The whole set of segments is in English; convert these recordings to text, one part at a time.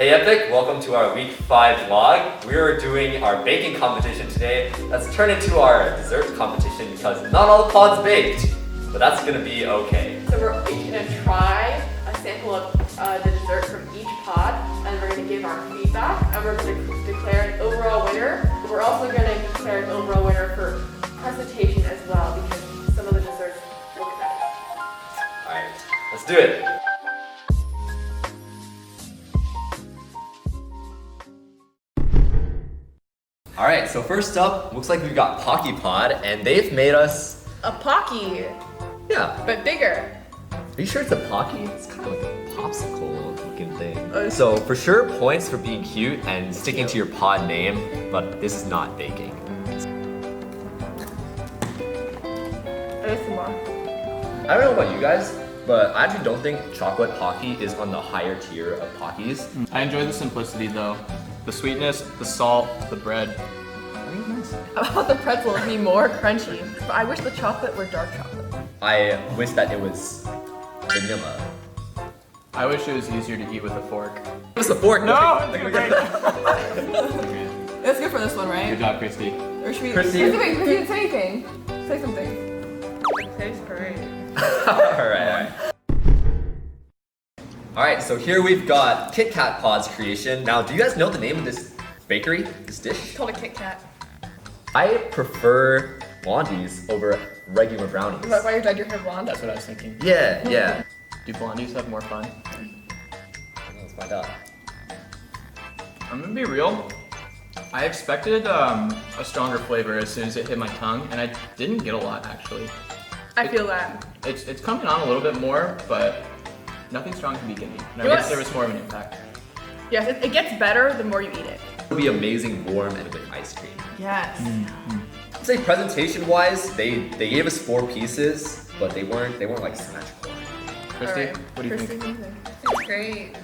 Hey Epic, welcome to our week 5 vlog. We are doing our baking competition today. Let's turn into our dessert competition because not all the pods baked, but that's gonna be okay. So we're each gonna try a sample of the dessert from each pod, and we're gonna give our feedback, and we're gonna declare an overall winner. We're also gonna declare an overall winner for presentation as well, because some of the desserts look better. Alright, let's do it. Alright, so first up, looks like we've got Pocky Pod, and they've made us... A Pocky, Yeah. but bigger. Are you sure it's a Pocky? It's kind of like a popsicle looking thing. So for sure, points for being cute and sticking to your pod name, but this is not baking. There's some more. I don't know about you guys, but I actually don't think chocolate Pocky is on the higher tier of Pockies. I enjoy the simplicity though. The sweetness, the salt, the bread. I think it's nice. I thought the pretzel would be more crunchy, but I wish the chocolate were dark chocolate. I wish that it was vanilla. I wish it was easier to eat with a fork. What's the fork? No! That's good for this one, right? Good job, Christy. Or should we? Christy? Wait, Christy didn't say anything. Say something. It tastes great. Alright. Alright, so here we've got Kit Kat Pod's creation. Now, do you guys know the name of this bakery, this dish? It's called a Kit Kat. I prefer blondies over regular brownies. Is that why you dyed your hair blonde? That's what I was thinking. Yeah. Do blondies have more fun? Let's find out. I'm gonna be real. I expected a stronger flavor as soon as it hit my tongue, and I didn't get a lot actually. I feel that. It's coming on a little bit more, but nothing strong to begin with. And I wish there was more of an impact. Yes, it gets better the more you eat it. It would be amazing warm and with ice cream. Yes. I'd say presentation-wise, they gave us 4 pieces, but they weren't like symmetrical. Christy, Alright. what do you Christy, think? It's great.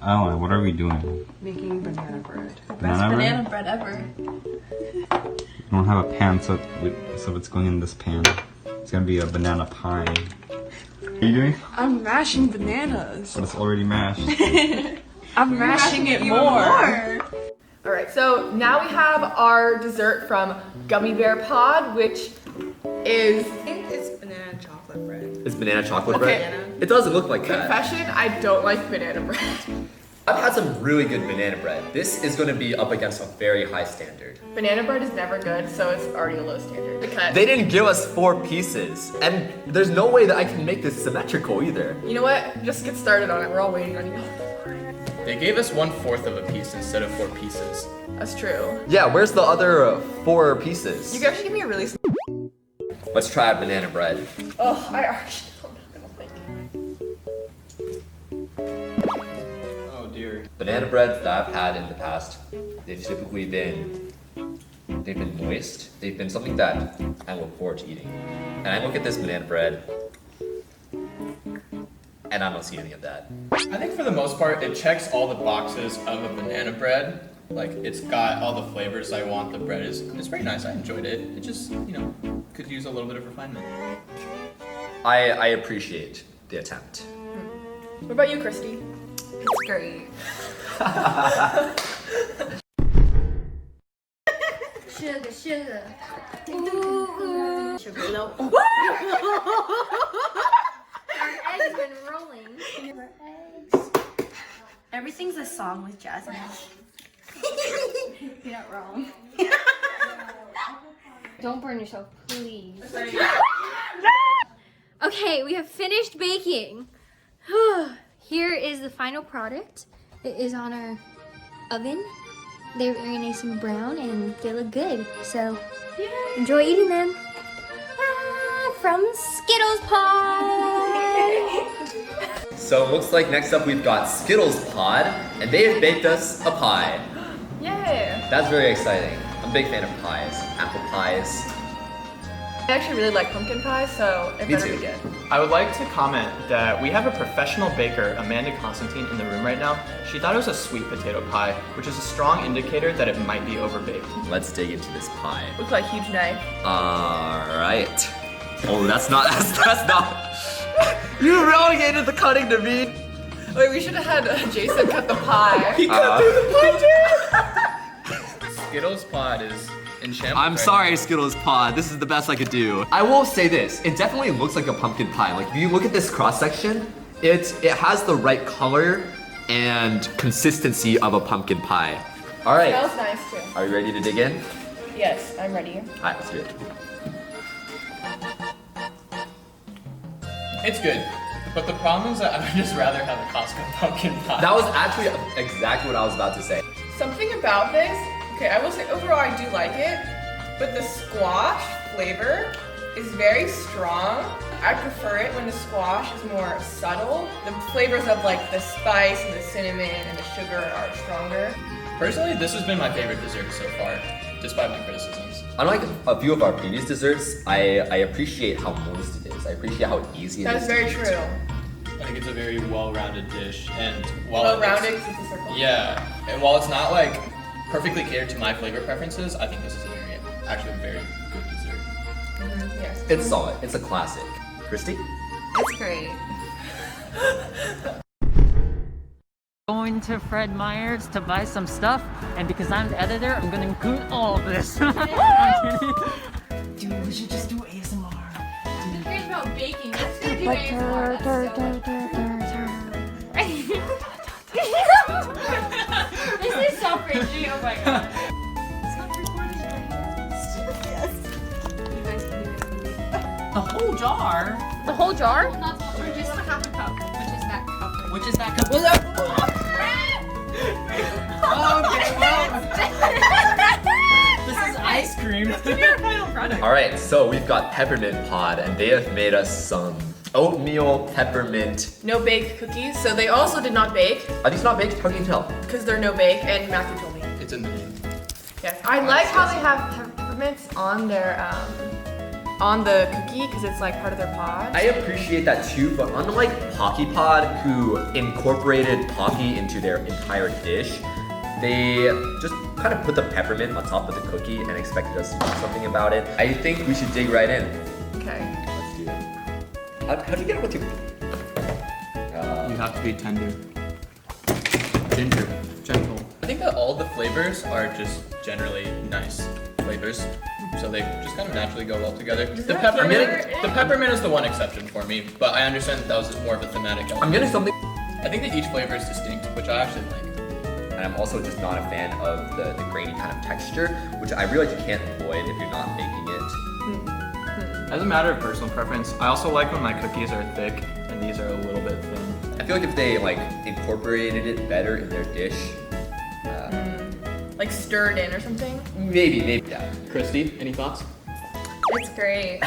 I don't know, what are we doing? Making banana bread. Banana bread? bread ever. We don't have a pan, so it's going in this pan. It's gonna be a banana pie. What are you doing? I'm mashing bananas. But it's already mashed. I'm mashing it more. Alright, so now we have our dessert from Gummy Bear Pod, which is... I think it's banana chocolate bread. It's banana chocolate Okay. bread? It doesn't look like that. Confession, I don't like banana bread. I've had some really good banana bread. This is going to be up against a very high standard. Banana bread is never good, so it's already a low standard. Because They didn't give us 4 pieces, and there's no way that I can make this symmetrical either. you know what? Just get started on it. We're all waiting on you. They gave us 1/4 of a piece instead of 4 pieces. That's true. Yeah, where's the other 4 pieces? You can actually give me a really... Let's try banana bread. Oh, I actually don't think. Oh dear. Banana breads that I've had in the past, they've typically been moist. They've been something that I look forward to eating. And I look at this banana bread, and I don't see any of that. I think for the most part, it checks all the boxes of a banana bread. Like, it's got all the flavors I want. The bread is very nice. I enjoyed it. It just, could use a little bit of refinement. I appreciate the attempt. What about you, Christy? It's great. Sugar. Ooh. Sugar low. Our eggs been rolling. Eggs. Everything's a song with Jasmine. You're not wrong. Don't burn yourself, please. Okay, we have finished baking. Here is the final product. It is on our oven. They're very nice and brown and they look good. So enjoy eating them. From Skittles Pie. So it looks like next up we've got Skittles Pod, and they have baked us a pie. Yay! That's very exciting. I'm a big fan of pies, apple pies. I actually really like pumpkin pie, so it Me better too. be good. I would like to comment that we have a professional baker, Amanda Constantine, in the room right now. She thought it was a sweet potato pie, which is a strong indicator that it might be overbaked. Let's dig into this pie. Looks like a huge knife. Alright. Oh, that's not You relegated the cutting to me. Wait, we should have had Jason cut the pie. He cut through the pie too! Skittles Pod is in shambles. I'm sorry, Skittles Pod. This is the best I could do. I will say this. It definitely looks like a pumpkin pie. Like, if you look at this cross-section, it has the right color and consistency of a pumpkin pie. All right. Smells nice too. Are you ready to dig in? Yes, I'm ready. All right, let's do it. It's good. But the problem is that I would just rather have a Costco pumpkin pie. That was actually exactly what I was about to say. Something about this, okay, I will say overall I do like it, but the squash flavor is very strong. I prefer it when the squash is more subtle. The flavors of like the spice and the cinnamon and the sugar are stronger. Personally, this has been my favorite dessert so far, despite my criticisms. Unlike a few of our previous desserts, I appreciate how moist it is. I appreciate how easy it is. That's very to eat. true. I think it's a very well-rounded dish, and while Well-rounded because it's a circle. yeah, and while it's not like perfectly catered to my flavor preferences, I think this is actually a very good dessert. Mm-hmm, yes. It's solid. It's a classic. Christy? It's great. Going to Fred Meyer's to buy some stuff, and because I'm the editor, I'm gonna include all of this. I'm kidding. Dude, we should just do ASMR. The thing about baking, let's do ASMR. This is so cringy. Oh my god. The whole jar? The whole jar? Or just half a cup, which is that cup. Which is that cup? This is ice cream. It's gonna be our final product. All right, so we've got Peppermint Pod, and they have made us some oatmeal peppermint. No bake cookies, so they also did not bake Are these not baked? How can you tell? because they're no bake, and Matthew told me. It's in the name. Yes, I like how they have peppermints on their on the cookie because it's like part of their pod. I appreciate that too, but unlike Pocky Pod, who incorporated Pocky into their entire dish, they just kind of put the peppermint on top of the cookie and expected us to do something about it. I think we should dig right in. Okay. Let's do it. How'd you get it with your... You have to be tender. Ginger. Gentle. I think that all the flavors are just generally nice flavors. So they just kind of naturally go well together. The that peppermint is the one exception for me, but I understand that was more of a thematic element. I'm getting something... I think that each flavor is distinct, which I actually like. And I'm also just not a fan of the grainy kind of texture, which I realize you can't avoid if you're not baking it. As a matter of personal preference, I also like when my cookies are thick and these are a little bit thin. I feel like if they like incorporated it better in their dish, Like stirred in or something. maybe, yeah. Christy, any thoughts? It's great.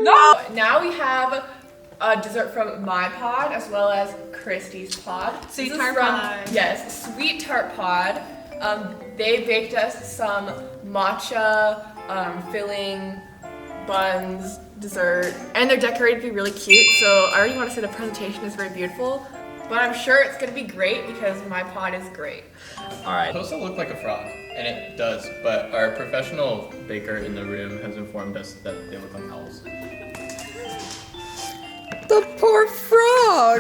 No! Now we have a dessert from my pod as well as Christy's pod. Sweet This is Tart from- Pod. Yes, Sweet Tart Pod. They baked us some matcha filling buns, dessert, and they're decorated to be really cute. So I already want to say the presentation is very beautiful, but I'm sure it's gonna be great because my pod is great. All right. It's supposed to look like a frog, and it does, but our professional baker in the room has informed us that they look like owls. The poor frog!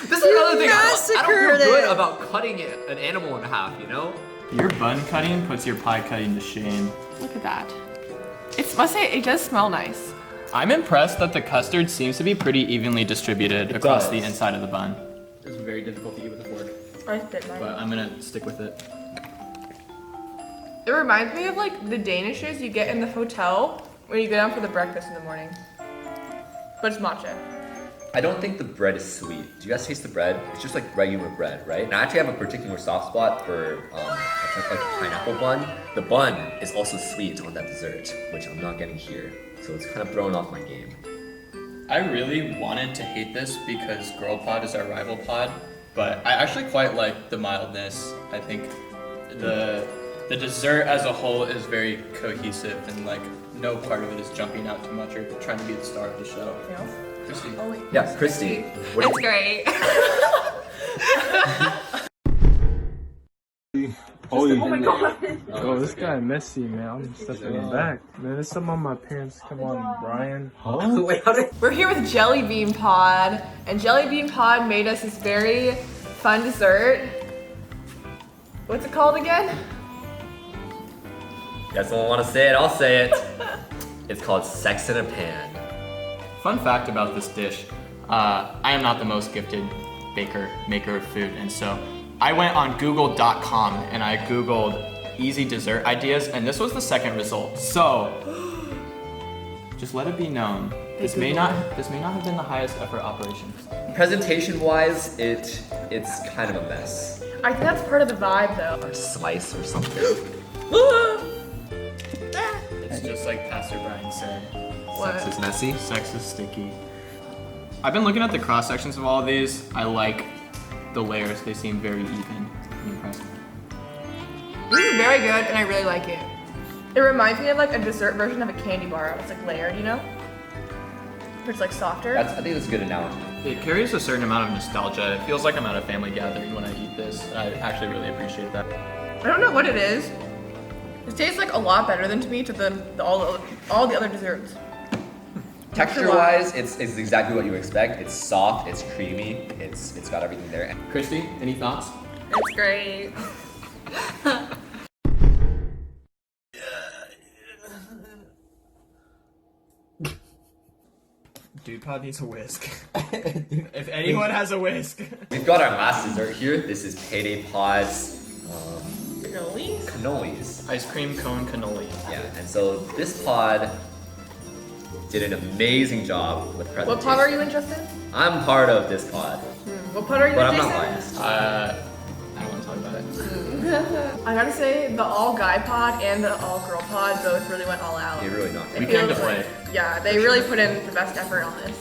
This is another thing. I don't massacred feel good it. about cutting an animal in half, you know? Your bun cutting puts your pie cutting to shame. Look at that. It does smell nice. I'm impressed that the custard seems to be pretty evenly distributed across does. the inside of the bun. It's very difficult to eat with a fork, I did mine. but I'm gonna stick with it. It reminds me of like the Danishes you get in the hotel when you go down for the breakfast in the morning. But it's matcha. I don't think the bread is sweet. Do you guys taste the bread? It's just like regular bread, right? And I actually have a particular soft spot for it's like a pineapple bun. The bun is also sweet on that dessert, which I'm not getting here. So it's kind of throwing off my game. I really wanted to hate this because Girl Pod is our rival pod, but I actually quite like the mildness. I think the dessert as a whole is very cohesive and like no part of it is jumping out too much or trying to be the star of the show. Yeah. Christy. Oh wait. Yeah, Christy. What do It's great. Oh, you my god. Oh, this guy messy, man. I'm stepping back. Man, there's some on my pants. Come on, Brian. Huh? Wait, how did? We're here with Jelly Bean Pod, and Jelly Bean Pod made us this very fun dessert. What's it called again? You guys don't want to say it? I'll say it. It's called Sex in a Pan. Fun fact about this dish, I am not the most gifted maker of food, and so I went on google.com and I googled easy dessert ideas, and this was the second result. So just let it be known, this may not have been the highest effort operation. Presentation-wise, it's kind of a mess. I think that's part of the vibe though. Or slice or something. It's just like Pastor Brian said, What? Sex is messy. sex is sticky. I've been looking at the cross sections of all of these. I like the layers, they seem very even and impressive. This is very good, and I really like it. It reminds me of like a dessert version of a candy bar. It's like layered, you know? But it's like softer. I think that's a good analogy. It carries a certain amount of nostalgia. It feels like I'm at a family gathering when I eat this. I actually really appreciate that. I don't know what it is. It tastes like a lot better than to me to all the other desserts. Texture-wise, it's exactly what you expect. It's soft, it's creamy, it's got everything there. Christy, any thoughts? It's great. Dude Pod needs a whisk. If anyone has a whisk. We've got our last dessert here. This is Payday Pod's Cannolis? cannolis. Ice cream cone cannoli. Yeah, and so this pod did an amazing job with presentation. What pod are you in, Justin? I'm part of this pod, What pod are you but in, I'm Jason? not biased. I don't want to talk about it. I gotta say, the all-guy pod and the all-girl pod both really went all out. You're really not. It We came to feels play. like- yeah, they really put in the best effort on this.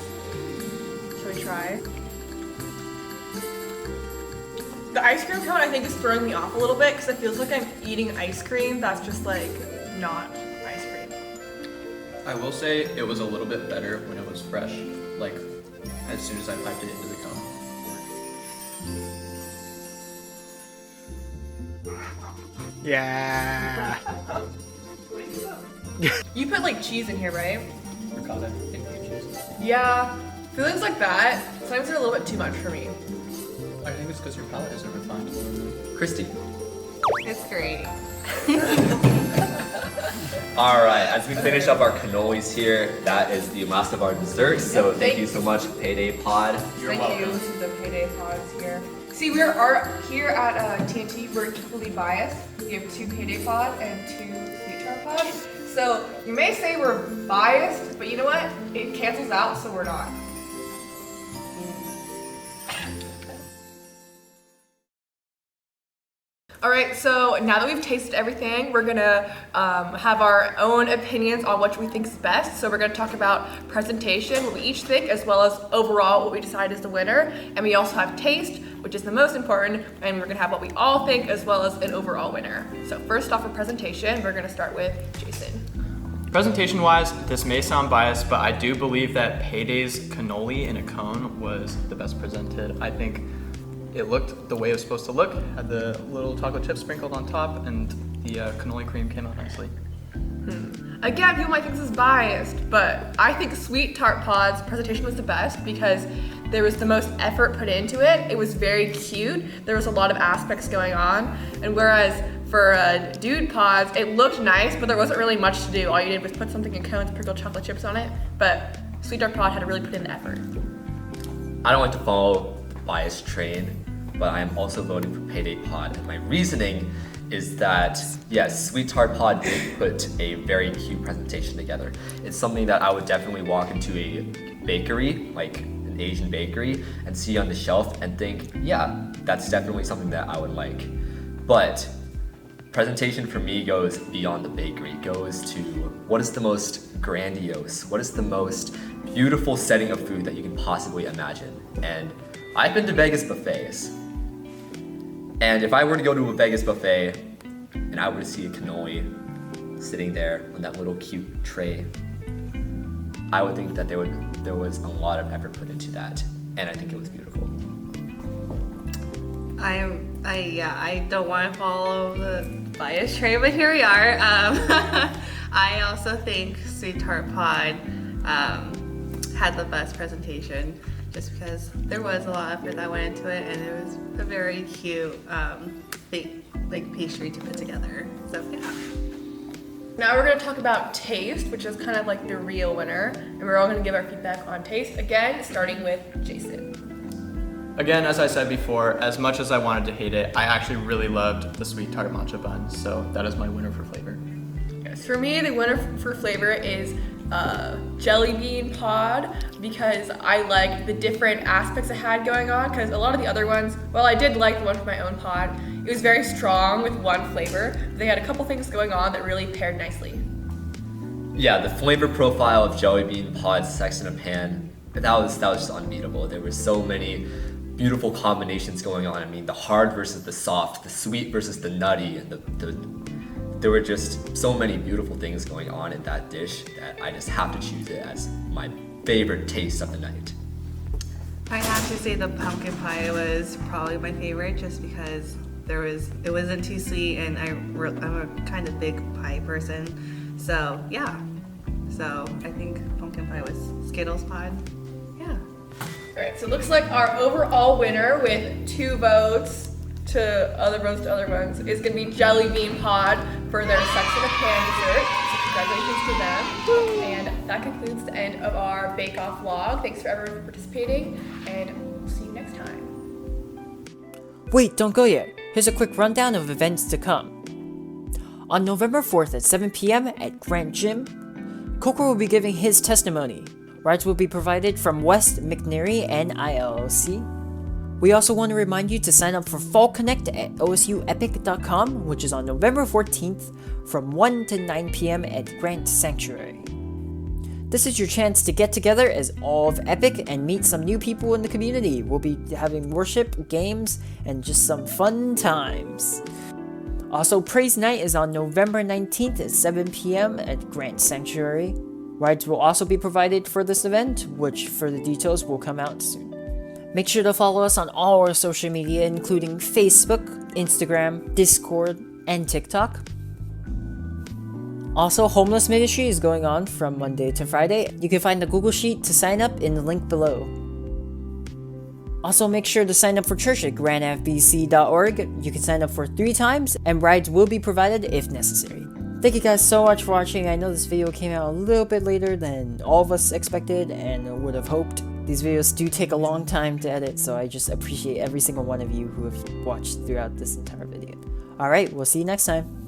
Should we try? The ice cream cone, I think, is throwing me off a little bit because it feels like I'm eating ice cream that's just like not ice cream. I will say it was a little bit better when it was fresh, like as soon as I piped it into the cone. Yeah. You put like cheese in here, right? Ricotta and cream cheese. Yeah. Feelings like that, sometimes they're a little bit too much for me. I think it's because your palate isn't refined. Christy. It's great. All right, as we finish up our cannolis here, that is the last of our desserts. So Yep, thank you so much, Payday Pod. Thank you to the Payday Pods here. See, here at TNT, we're equally biased. We have 2 Payday Pod and 2 Sweet Tart Pods. So you may say we're biased, but you know what? It cancels out, so we're not. All right, so now that we've tasted everything, we're gonna have our own opinions on what we think is best. So we're gonna talk about presentation, what we each think, as well as overall what we decide is the winner. And we also have taste, which is the most important, and we're gonna have what we all think as well as an overall winner. So first off, for presentation, we're gonna start with Jason. Presentation-wise, this may sound biased, but I do believe that Payday's cannoli in a cone was the best presented. I think it looked the way it was supposed to look, had the little chocolate chips sprinkled on top, and the cannoli cream came out nicely. Again, people might think this is biased, but I think Sweet Tart Pod's presentation was the best because there was the most effort put into it. It was very cute. There was a lot of aspects going on. And whereas for Dude Pods, it looked nice, but there wasn't really much to do. All you did was put something in cones, sprinkle chocolate chips on it. But Sweet Tart Pod had to really put in the effort. I don't like to follow the bias train, but I am also voting for Payday Pod. And my reasoning is that, yes, Sweet Tart Pod did put a very cute presentation together. It's something that I would definitely walk into a bakery, like an Asian bakery, and see on the shelf and think, yeah, that's definitely something that I would like. But presentation for me goes beyond the bakery, goes to what is the most grandiose, what is the most beautiful setting of food that you can possibly imagine. And I've been to Vegas buffets. And if I were to go to a Vegas buffet and I were to see a cannoli sitting there on that little cute tray, I would think that there was a lot of effort put into that. And I think it was beautiful. I don't want to follow the bias train, but here we are. I also think Sweet Tart Pod had the best presentation, just because there was a lot of effort that went into it, and it was a very cute pastry to put together. So yeah. Now we're going to talk about taste, which is kind of like the real winner, and we're all going to give our feedback on taste. Again, starting with Jason. Again, as I said before, as much as I wanted to hate it, I actually really loved the sweet tart matcha bun, so that is my winner for flavor. Yes, for me, the winner for flavor is Jelly Bean Pod, because I liked the different aspects it had going on, because a lot of the other ones, well, I did like the one from my own pod. It was very strong with one flavor. They had a couple things going on that really paired nicely. Yeah, the flavor profile of Jelly Bean Pod Sex in a Pan, that was just unbeatable. There were so many beautiful combinations going on. I mean, the hard versus the soft, the sweet versus the nutty, and there were just so many beautiful things going on in that dish that I just have to choose it as my favorite taste of the night. I have to say the pumpkin pie was probably my favorite, just because it wasn't too sweet, and I'm a kind of big pie person. So yeah. So I think pumpkin pie was Skittles Pod. Yeah. Alright, so it looks like our overall winner with 2 votes to other ones is going to be Jelly Bean Pod for their Sex in a Pan dessert. So congratulations to them. And that concludes the end of our Bake Off vlog. Thanks for everyone for participating, and we'll see you next time. Wait, don't go yet. Here's a quick rundown of events to come. On November 4th at 7 p.m. at Grant Gym, Coco will be giving his testimony. Rides will be provided from West McNary and ILLC. We also want to remind you to sign up for Fall Connect at osuepic.com, which is on November 14th from 1 to 9 p.m. at Grant Sanctuary. This is your chance to get together as all of Epic and meet some new people in the community. We'll be having worship, games, and just some fun times. Also, Praise Night is on November 19th at 7 p.m. at Grant Sanctuary. Rides will also be provided for this event, which further details will come out soon. Make sure to follow us on all our social media, including Facebook, Instagram, Discord, and TikTok. Also, Homeless Ministry is going on from Monday to Friday. You can find the Google Sheet to sign up in the link below. Also, make sure to sign up for church at grandfbc.org. You can sign up for 3 times, and rides will be provided if necessary. Thank you guys so much for watching. I know this video came out a little bit later than all of us expected and would have hoped. These videos do take a long time to edit, so I just appreciate every single one of you who have watched throughout this entire video. Alright, we'll see you next time.